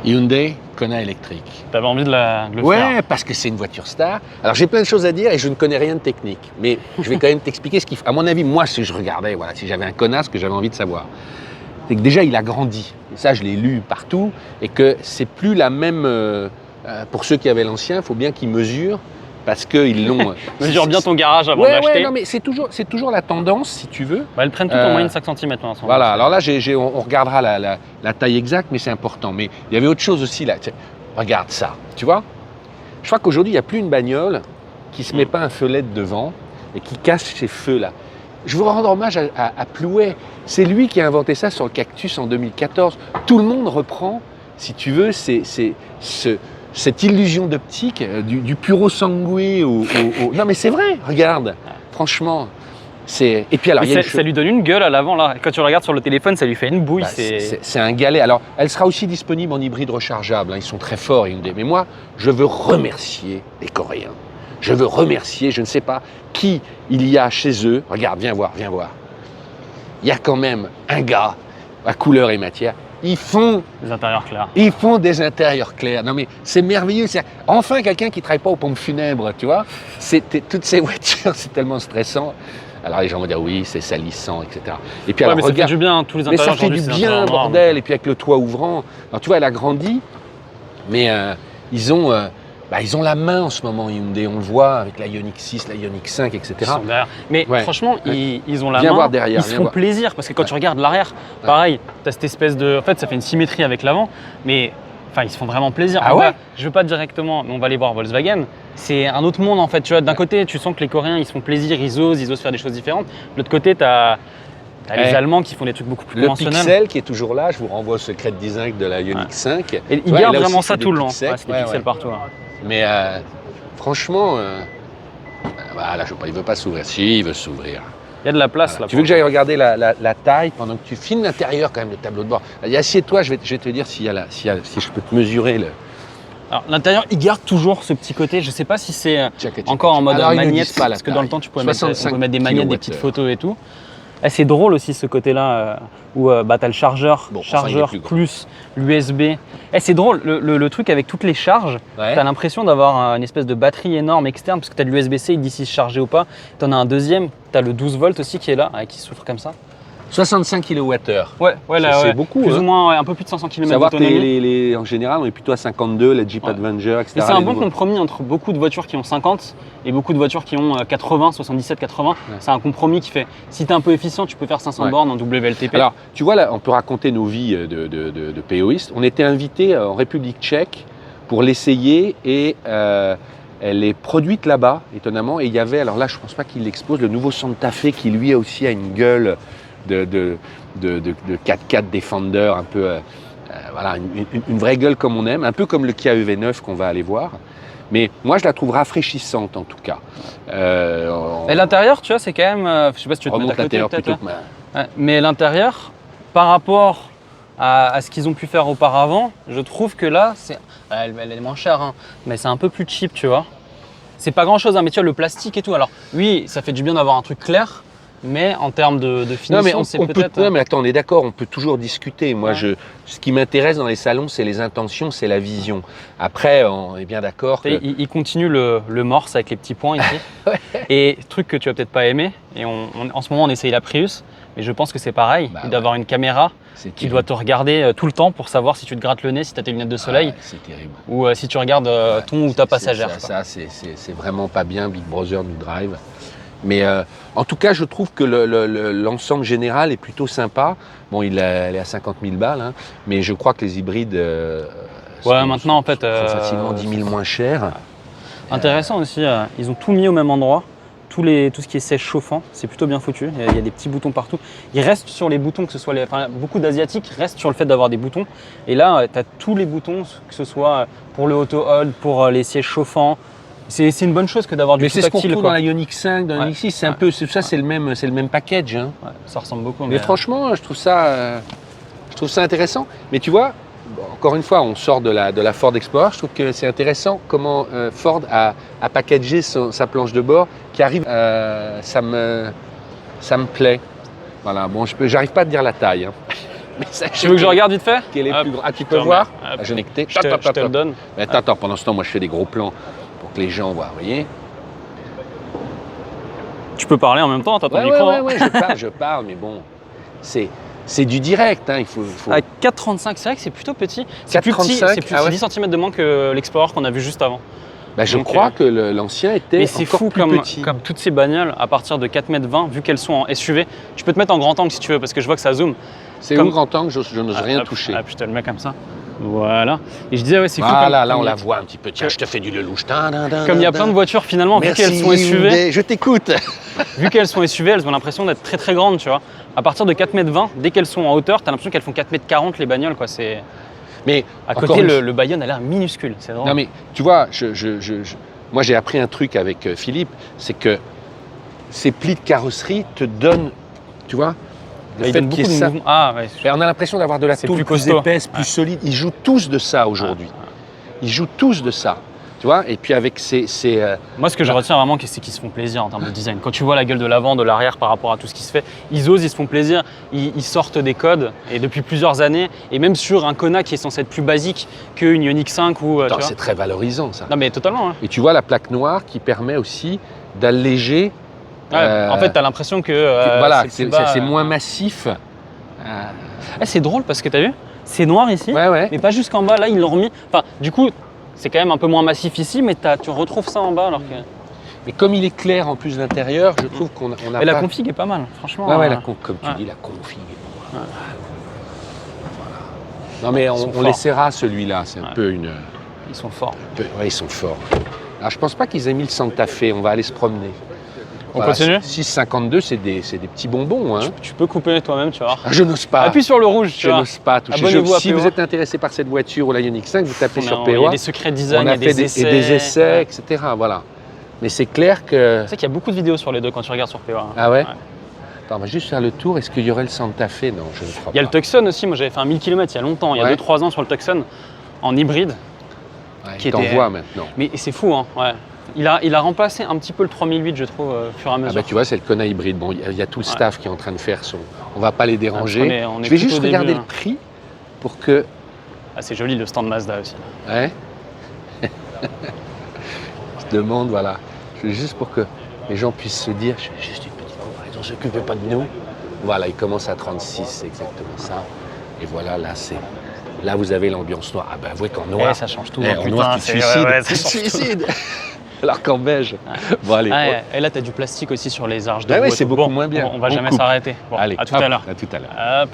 Hyundai Kona électrique. T'avais envie de le faire. Ouais, parce que c'est une voiture star. Alors j'ai plein de choses à dire et je ne connais rien de technique. Mais je vais quand même t'expliquer ce qu'il faut. À mon avis, moi, si je regardais, voilà, si j'avais un Kona, ce que j'avais envie de savoir, c'est que déjà, il a grandi. Et ça, je l'ai lu partout. Et que c'est plus la même... pour ceux qui avaient l'ancien, il faut bien qu'ils mesurent. Parce qu'ils l'ont... Mesure bien ton garage avant de l'acheter. Ouais, non, mais c'est toujours la tendance, si tu veux. Bah, elles prennent toutes en moyenne 5 cm. Voilà, alors là, on regardera la taille exacte, mais c'est important. Mais il y avait autre chose aussi là. Regarde ça, tu vois. Je crois qu'aujourd'hui, il n'y a plus une bagnole qui ne se met pas un feu LED devant et qui cache ces feux-là. Je veux rendre hommage à Plouet. C'est lui qui a inventé ça sur le cactus en 2014. Tout le monde reprend, si tu veux, cette illusion d'optique du puro sangué au... Non mais c'est vrai, regarde, franchement. Et puis alors, ça lui donne une gueule à l'avant là. Quand tu regardes sur le téléphone, ça lui fait une bouille. C'est un galet. Alors, elle sera aussi disponible en hybride rechargeable. Hein. Ils sont très forts, Hyundai. Mais moi, je veux remercier les Coréens. Je veux remercier, je ne sais pas qui il y a chez eux. Regarde, viens voir. Il y a quand même un gars à couleur et matière. Ils font des intérieurs clairs. Ils font des intérieurs clairs. Non mais c'est merveilleux. Enfin quelqu'un qui ne travaille pas aux pompes funèbres, tu vois. Toutes ces voitures, c'est tellement stressant. Alors les gens vont dire oui, c'est salissant, etc. Et puis alors, mais ça fait du bien, tous les intérieurs. Mais ça fait du bien, bordel. Et puis avec le toit ouvrant. Alors tu vois, elle a grandi, mais ils ont la main en ce moment, Hyundai. On le voit avec la Ioniq 6, la Ioniq 5, etc. Ils sont derrière. Mais franchement, ils ont la viens main. Voir derrière, ils se font plaisir parce que quand tu regardes l'arrière, pareil, tu as cette espèce de. En fait, ça fait une symétrie avec l'avant, mais. Enfin, ils se font vraiment plaisir. Ah ouais. Je veux pas directement, mais on va aller voir Volkswagen. C'est un autre monde en fait. Tu vois, d'un côté, tu sens que les Coréens, ils se font plaisir, ils osent faire des choses différentes. De l'autre côté, tu as les Allemands qui font des trucs beaucoup plus conventionnels. Le Pixel qui est toujours là, je vous renvoie au secret de design de la Ioniq 5. Et ils gardent vraiment ça tout le long. C'est des pixels partout. Hein. Mais franchement, voilà, il ne veut pas s'ouvrir. Si, il veut s'ouvrir. Il y a de la place là. Tu veux que j'aille regarder la taille pendant que tu filmes l'intérieur quand même, le tableau de bord. Assieds-toi, je vais te dire si je peux te mesurer le. Alors l'intérieur, il garde toujours ce petit côté. Je ne sais pas si c'est encore en mode magnète, parce que dans le temps tu pouvais mettre des magnettes, des petites photos et tout. C'est drôle aussi ce côté-là où tu as le chargeur plus l'USB. C'est drôle, le truc avec toutes les charges, tu as l'impression d'avoir une espèce de batterie énorme externe parce que tu as de l'USB-C, il dit si se charger ou pas. Tu en as un deuxième, tu as le 12 volts aussi qui est là, qui souffle comme ça. 65 kWh. Ouais, c'est beaucoup. Plus ou moins un peu plus de 500 km savoir d'autonomie. En général, on est plutôt à 52, la Jeep Avenger, etc. Et c'est un bon compromis entre beaucoup de voitures qui ont 50 et beaucoup de voitures qui ont 80, 77, 80. Ouais. C'est un compromis qui fait, si tu es un peu efficient, tu peux faire 500 bornes en WLTP. Alors, tu vois, là, on peut raconter nos vies de POistes. On était invités en République tchèque pour l'essayer et elle est produite là-bas, étonnamment. Et il y avait, alors là, je ne pense pas qu'il l'expose, le nouveau Santa Fe qui, lui, aussi a une gueule de 4x4 Defender, un peu, voilà, une vraie gueule comme on aime, un peu comme le Kia EV9 qu'on va aller voir. Mais moi, je la trouve rafraîchissante en tout cas. Et l'intérieur, tu vois, c'est quand même. Je sais pas si tu veux te mettre à côté, peut-être. Mais l'intérieur, par rapport à ce qu'ils ont pu faire auparavant, je trouve que là, elle est moins chère, hein, mais c'est un peu plus cheap, tu vois. C'est pas grand-chose, hein, mais tu vois, le plastique et tout. Alors, oui, ça fait du bien d'avoir un truc clair. Mais en termes de finition, c'est peut-être… Non, mais attends, on est d'accord, on peut toujours discuter. Moi, ce qui m'intéresse dans les salons, c'est les intentions, c'est la vision. Après, on est bien d'accord que… Il continue le morse avec les petits points ici. Et truc que tu vas peut-être pas aimer, et en ce moment, on essaye la Prius, mais je pense que c'est pareil, d'avoir une caméra qui doit te regarder tout le temps pour savoir si tu te grattes le nez, si tu as tes lunettes de soleil. C'est terrible. Ou si tu regardes ton ou ta passagère. Ça, c'est vraiment pas bien, Big Brother nous drive. Mais en tout cas, je trouve que l'ensemble général est plutôt sympa. Bon, elle est à 50 000 balles, hein, mais je crois que les hybrides maintenant, en fait, sont facilement 10 000 moins chers. Intéressant aussi, ils ont tout mis au même endroit. Tout ce qui est sèche chauffant, c'est plutôt bien foutu. Il y a des petits boutons partout. Ils restent sur les boutons, que ce soit beaucoup d'Asiatiques restent sur le fait d'avoir des boutons. Et là, tu as tous les boutons, que ce soit pour le auto-hold, pour les sièges chauffants. C'est une bonne chose que d'avoir du tout tactile. Mais c'est ce qu'on trouve dans la Ioniq 5, dans la Ioniq 6, c'est un peu ça, c'est le même package. Hein. Ouais, ça ressemble beaucoup. Mais franchement, je trouve ça intéressant. Mais tu vois, encore une fois, on sort de la Ford Explorer. Je trouve que c'est intéressant comment Ford a packagé sa planche de bord qui arrive. Ça me plaît. Voilà. Bon, j'arrive pas à te dire la taille. Hein. Tu veux que je regarde vite fait? Quel est plus grand? Ah, tu peux voir? Je n'ai que je te le donne. Mais attends, pendant ce temps, moi je fais des gros plans pour que les gens voient, vous voyez? Tu peux parler en même temps, t'as ton micro. Ouais, je parle, mais bon, c'est du direct, hein, il faut... À 4,35, c'est vrai que c'est plutôt petit. C'est plus petit, c'est 10 cm de moins que l'Explorer qu'on a vu juste avant. Bah, je crois que l'ancien était mais c'est fou comme toutes ces bagnoles, à partir de 4,20 m, vu qu'elles sont en SUV, tu peux te mettre en grand angle si tu veux, parce que je vois que ça zoome. C'est où grand angle? Je n'ose rien toucher. Je te le mets comme ça. Voilà. Et je disais, ouais, c'est fou. Voilà, là on la voit un petit peu. Tiens, je te fais du lelouch. Comme il y a plein de voitures finalement, vu qu'elles sont SUV. Je t'écoute. Vu qu'elles sont SUV, elles ont l'impression d'être très très grandes, tu vois. À partir de 4,20 m, dès qu'elles sont en hauteur, tu as l'impression qu'elles font 4,40 m les bagnoles, quoi. Mais à côté, le Bayonne a l'air minuscule. C'est drôle. Non mais tu vois, moi j'ai appris un truc avec Philippe, c'est que ces plis de carrosserie te donnent, tu vois, le fait qu'il y ait ça. Et on a l'impression d'avoir de la tôle plus épaisse, plus solide. Ils jouent tous de ça aujourd'hui. Ils jouent tous de ça. Tu vois, et puis avec Moi, ce que je retiens vraiment, c'est qu'ils se font plaisir en termes de design. Quand tu vois la gueule de l'avant, de l'arrière par rapport à tout ce qui se fait, ils osent, ils se font plaisir, ils sortent des codes, et depuis plusieurs années, et même sur un Kona qui est censé être plus basique qu'une Ioniq 5 ou. C'est très valorisant ça. Non, mais totalement. Hein. Et tu vois la plaque noire qui permet aussi d'alléger. En fait, tu as l'impression que. Voilà, c'est moins massif. C'est drôle parce que tu as vu, c'est noir ici, mais pas jusqu'en bas. Là, ils l'ont remis. Enfin, du coup. C'est quand même un peu moins massif ici, mais tu retrouves ça en bas alors que... Mais comme il est clair en plus l'intérieur, je trouve qu'on a. Et la config est pas mal, franchement. Comme tu dis, la config est pas mal. Voilà. Non mais on laissera celui-là, c'est un peu une... Ils sont forts. Ils sont forts. Alors je pense pas qu'ils aient mis le Santa Fe, on va aller se promener. On continue. 6,52, c'est des petits bonbons. Hein. Tu peux couper toi-même, tu vois. Je n'ose pas. Appuie sur le rouge, tu vois. Je n'ose pas toucher. Si vous êtes intéressé par cette voiture ou la Ioniq 5, vous tapez sur POA. Il y a des secrets design, on a fait des essais, etc. Voilà. Mais c'est clair que... Tu sais qu'il y a beaucoup de vidéos sur les deux quand tu regardes sur POA. Ah ouais. Attends, on va juste faire le tour. Est-ce qu'il y aurait le Santa Fe? Non, je ne crois pas. Il y a le Tucson aussi. Moi, j'avais fait un 1000 km il y a longtemps, il y a 2-3 ans sur le Tucson, en hybride. Qui t'envoie maintenant. Mais c'est fou, hein. Ouais. Il a remplacé un petit peu le 3008, je trouve, au fur et à mesure. Ah bah tu vois, c'est le Kona hybride. Bon, il y a tout le staff qui est en train de faire son... On va pas les déranger. Je vais juste regarder le prix pour que... Ah, c'est joli le stand Mazda aussi. Ouais. Je demande, voilà. Juste pour que les gens puissent se dire, juste une petite comparaison, ne s'occupez pas de nous. Voilà, il commence à 36, c'est exactement ça. Et voilà, là vous avez l'ambiance noire. Ah bah avouez qu'en noir... ça change tout. En noir, tu te suicides. Alors qu'en beige. Bon, allez. Et là, tu as du plastique aussi sur les arches de roue. C'est beaucoup moins bien. On va jamais s'arrêter. Bon, allez, à tout à l'heure. À tout à l'heure.